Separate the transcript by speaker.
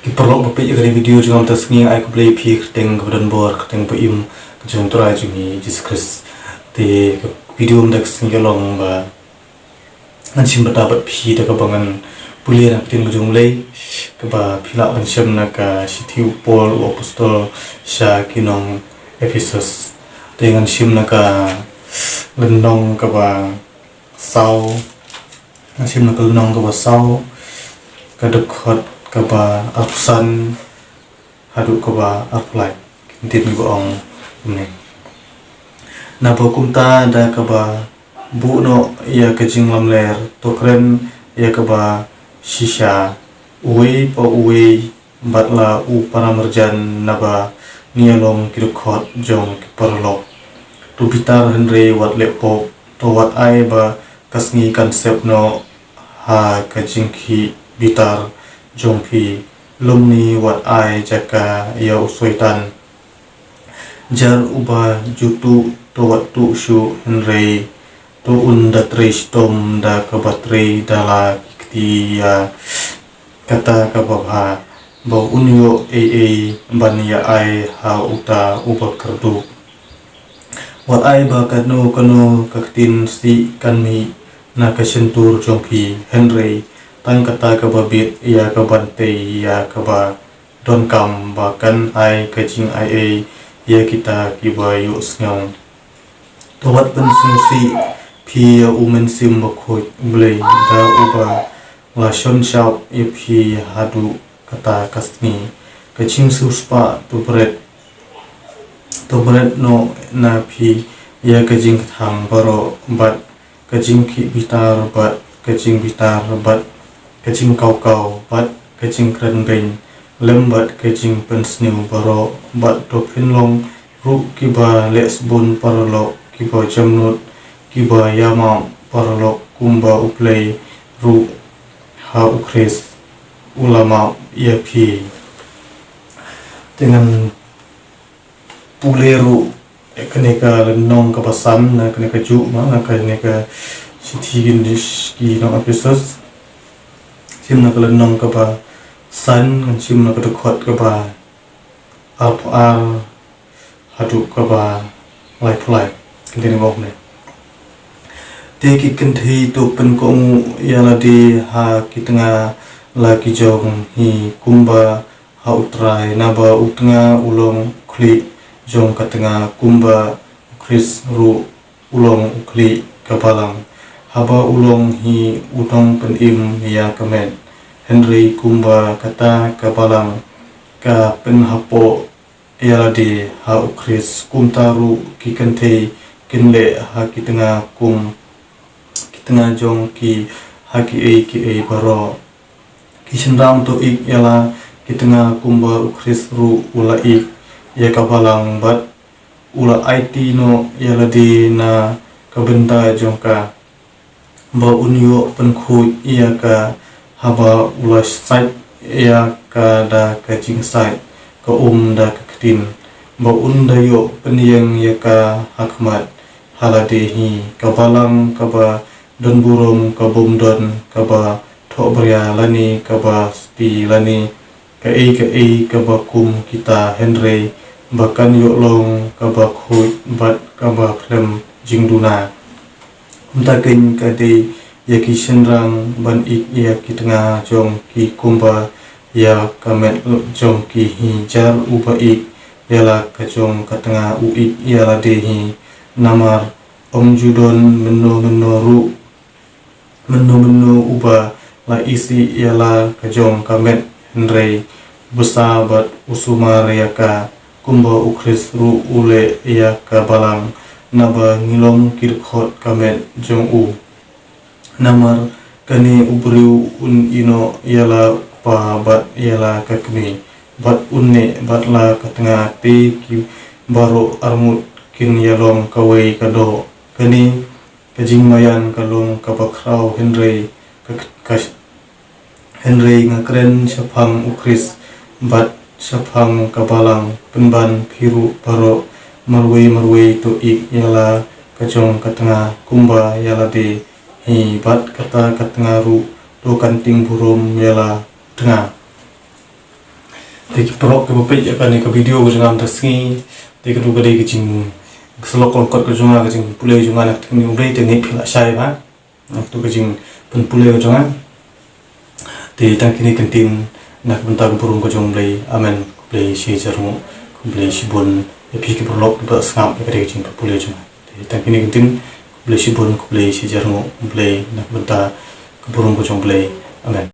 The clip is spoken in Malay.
Speaker 1: Perlu bapik kali video jangan tasking ai play pi keteng kemudian bor keteng pe im kejung turai jungi Jesus Christ te video mdak singelong ba ansim berdapat pi da kebangan pulia nak tin kejung lay ke ba pila pensem nak sitiu Paul apostol sya kinong Ephesus dengan sim nak lenong ke ba sau sim nak lenong ke ba sau kadekot kaba apsan haduk kaba apply kintin goong ne na bokumta da kaba bu no ya kajing lamler tokren ya kaba shisha uwe po uwe batla u paramerjan naba nialong kirkhot jong kiparlok tu bitar henre wat lepo to wat ai ba kasngi konsep no ha kajing ki bitar jongpi lumni wat ai jaka ya usoitan jar uba jutu to wat tu shu henrei to unda tristom da kabatri dala kiti ya kata kababha ba unyo ban ya ai ha uta uba kerdu wat ai ba kanu kaktin si kanmi na kasentur jongpi henrei tang kata kababit ya kabante ya kaba don kam bahkan ai kajing ai ya kita kiba yu sngau tawat pensungsi pi ya umen sim bakhoi blei da uba la shon shau ya pi hadu kata kasni kajing suspa to bread no na pi ya kajing thang baro bat kajing ki bitar bat kajing bitar bat kajing kau bat kajing kren ben lembat kajing pensniu baro bat topin long ru kiba lesbon parlo kiba jamnut kiba yama parlo kumba uplay ru ha ukris ulama yapi dengan puleru keneka lenong kapasan na keneka ju ma keneka sitigin diski no Ephesus sim nak lenong ke ba san ngan sim nak dekot ke ba hadu ke ba lai kini ngok ne te ki kenthi tu pen kong ya la di ha ki tengah lagi jong hi kumba ha utrai na ba utnga ulong kli jong ka tengah kumba kris ru ulong kli kapalang haba ulong hi utong pen im ya kamen Henry kumba kata kapalang ka pen hapo ya di ha ukris kumtaru ki kente kinle ha ki tengah jong ki ha ki e baro ki sendang to ik yala ki tengah kumba ukris ru ula ik ya kapalang bat ula IT no yala di na kabenta jongka ba unyo penkhu ia ka haba ulas site ia ka da kajing site ka da ketin ba undayo penyang ia ka hakmat haladehi ka balang ka ba don burung ka bomdon ka ba thok bria lani ka ba sti lani ka ka ba kum kita henry bahkan yo long ka ba khu bat ka ba klem jingduna mtakin kade ya ki senrang ban ik ya ki tengah jong ki kumba ya kamet jong ki hijar uba ik ya la ka jong ka tengah u ik ya la dehi namar om judon meno uba la isi ya la ka jong kamet henrei besabat usumar ya ka kumba ukris ru ule ya ka balang naba ngilong kirkhot kamet jong u namar kani ubriu un ino yala pa bat yala kakmi bat unne bat la katengah te ki baro armut kin yalong kawai kado kani kajing mayan kalong kabakrau henrei ngakren syapang ukris bat syapang kabalang penban piru baro marwei tu ik yala kajong katengah kumba yala de hi bat kata katengah ru do kanting burum yala tengah Te ki pro ke bapai ya kan ke video ko jangam tasngi te ke du gade ke jing selok kolkot ke junga ke jing pulai junga nak ni ublei te ne phila sai ba nak tu ke jing pun pulai ko junga te tang kini kentin nak bentar burung ko jong blei amen blei si jaru blei si bun e pi ke prolog ba skam ke gade ke jing pulai junga te tang kini kentin blei si bun blei si jaru blei nak bentar burung ko jong blei amen